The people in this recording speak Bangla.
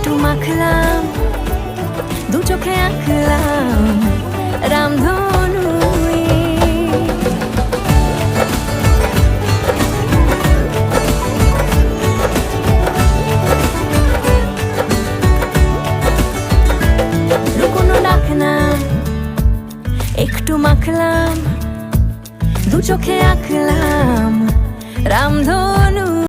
একটু মাখলাম, দু চোখে আঁকলাম রামধনু। লুকোনো ডাক নাম একটু মাখলাম, দু চোখে আঁকলাম রামধনু।